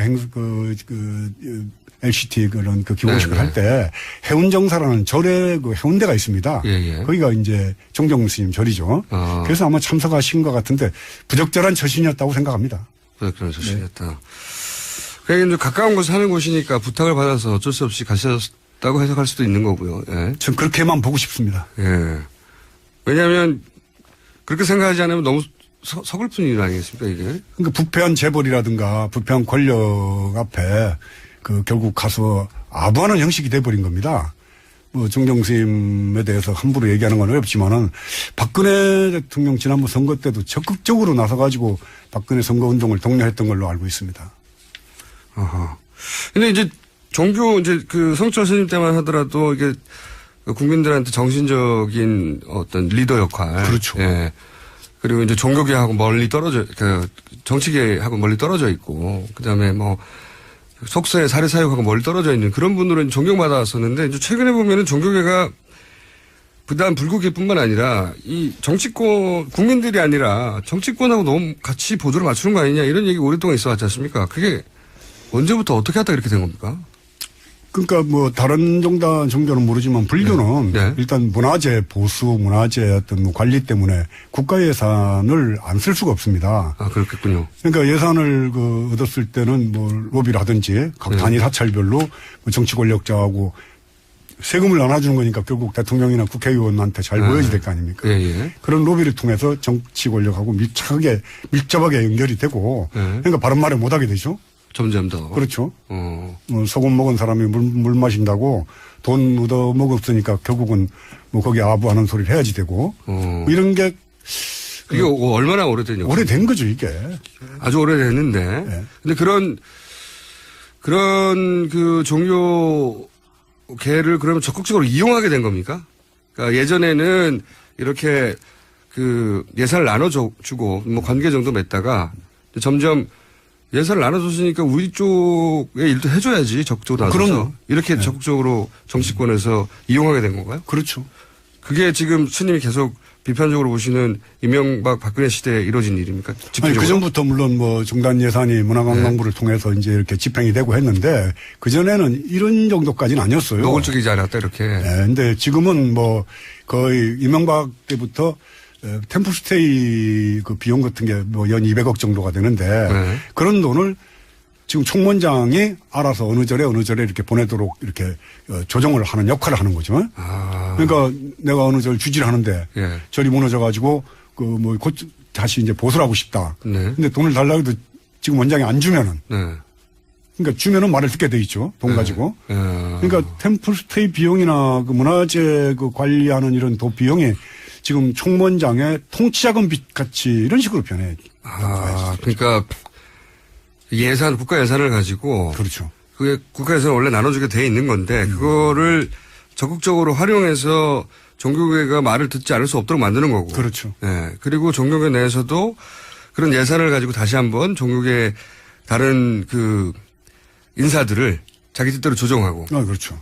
Speaker 2: LCT 그런 그 기공식을
Speaker 1: 네,
Speaker 2: 할 때 해운정사라는 절에 그 해운대가 있습니다.
Speaker 1: 예, 예.
Speaker 2: 거기가 이제 종종 스님 절이죠. 그래서 아마 참석하신 것 같은데 부적절한 처신이었다고 생각합니다.
Speaker 1: 그런 소식이었다. 그게 이제 가까운 곳에 사는 곳이니까 부탁을 받아서 어쩔 수 없이 가셨다고 해석할 수도 있는 거고요. 예.
Speaker 2: 전 그렇게만 보고 싶습니다.
Speaker 1: 예. 왜냐하면 그렇게 생각하지 않으면 너무 서글픈 일 아니겠습니까, 이게?
Speaker 2: 그러니까 부패한 재벌이라든가 부패한 권력 앞에 그 결국 가서 아부하는 형식이 돼버린 겁니다. 뭐 종종 스님에 대해서 함부로 얘기하는 건 어렵지만은 박근혜 대통령 지난번 선거 때도 적극적으로 나서가지고 박근혜 선거 운동을 독려했던 걸로 알고 있습니다.
Speaker 1: 아하. 근데 이제 종교 이제 그 성철 스님 때만 하더라도 이게 국민들한테 정신적인 어떤 리더 역할.
Speaker 2: 그렇죠.
Speaker 1: 예. 그리고 이제 종교계하고 멀리 떨어져, 정치계하고 멀리 떨어져 있고, 그 다음에 뭐, 속세 사례사육하고 멀리 떨어져 있는 그런 분들은 존경받았었는데, 이제 최근에 보면은 종교계가 부단 불교계뿐만 아니라 이 정치권, 국민들이 아니라 정치권하고 너무 같이 보조를 맞추는 거 아니냐 이런 얘기 오랫동안 있어 왔지 않습니까? 그게 언제부터 어떻게 하다 이렇게 된 겁니까?
Speaker 2: 그러니까 뭐 다른 종교는 모르지만 불교는
Speaker 1: 네. 네.
Speaker 2: 일단 문화재 보수, 문화재 어떤 뭐 관리 때문에 국가 예산을 안 쓸 수가 없습니다.
Speaker 1: 아, 그렇겠군요.
Speaker 2: 그러니까 예산을 그 얻었을 때는 뭐 로비를 하든지 각 단위 사찰별로 뭐 정치 권력자하고 세금을 나눠주는 거니까 결국 대통령이나 국회의원한테 잘 보여야 될 거 아닙니까?
Speaker 1: 예, 예.
Speaker 2: 그런 로비를 통해서 정치 권력하고 밀접하게 연결이 되고 그러니까 바른 말을 못하게 되죠.
Speaker 1: 점점 더.
Speaker 2: 그렇죠. 뭐 소금 먹은 사람이 물 마신다고 돈 얻어 먹었으니까 결국은 뭐 거기 아부하는 소리를 해야지 되고 뭐 이런 게
Speaker 1: 이게 얼마나 오래된 역사?
Speaker 2: 오래된 거죠 이게.
Speaker 1: 아주 오래됐는데.
Speaker 2: 네.
Speaker 1: 근데 그런 그 종교계를 그러면 적극적으로 이용하게 된 겁니까? 그러니까 예전에는 이렇게 그 예산을 나눠주고 뭐 관계 정도 맺다가 점점 예산을 나눠줬으니까 우리 쪽의 일도 해줘야지 적극적으로 나서서
Speaker 2: 그럼요.
Speaker 1: 이렇게
Speaker 2: 네.
Speaker 1: 적극적으로 정치권에서 이용하게 된 건가요?
Speaker 2: 그렇죠.
Speaker 1: 그게 지금 스님이 계속 비판적으로 보시는 이명박 박근혜 시대에 이루어진 일입니까?
Speaker 2: 아니,
Speaker 1: 집중적으로?
Speaker 2: 그 전부터 물론 뭐 종단 예산이 문화관광부를 통해서 이제 이렇게 집행이 되고 했는데 그 전에는 이런 정도까지는 아니었어요.
Speaker 1: 노골적이지 않았다 이렇게.
Speaker 2: 네, 근데 지금은 뭐 거의 이명박 때부터 템플스테이 그 비용 같은 게 뭐 연 200억 정도가 되는데 그런 돈을 지금 총무원장이 알아서 어느 절에 이렇게 보내도록 이렇게 조정을 하는 역할을 하는 거죠. 그러니까 내가 어느 절 주지를 하는데
Speaker 1: 예.
Speaker 2: 절이 무너져가지고 그 뭐 곧 다시 이제 보수를 하고 싶다.
Speaker 1: 네.
Speaker 2: 근데 돈을 달라고 해도 지금 원장이 안 주면은
Speaker 1: 네.
Speaker 2: 그러니까 주면은 말을 듣게 돼 있죠. 돈 가지고. 그러니까 템플스테이 비용이나 그 문화재 그 관리하는 이런 도 비용이 지금 총무원장의 통치자금 빚 같이 이런 식으로 변해.
Speaker 1: 그러니까 예산, 국가 예산을 가지고.
Speaker 2: 그렇죠.
Speaker 1: 그게 국가 예산을 원래 나눠주게 돼 있는 건데, 그거를 적극적으로 활용해서 종교계가 말을 듣지 않을 수 없도록 만드는 거고.
Speaker 2: 그렇죠.
Speaker 1: 네. 그리고 종교계 내에서도 그런 예산을 가지고 다시 한번 종교계 다른 그 인사들을 자기 뜻대로 조정하고.
Speaker 2: 그렇죠.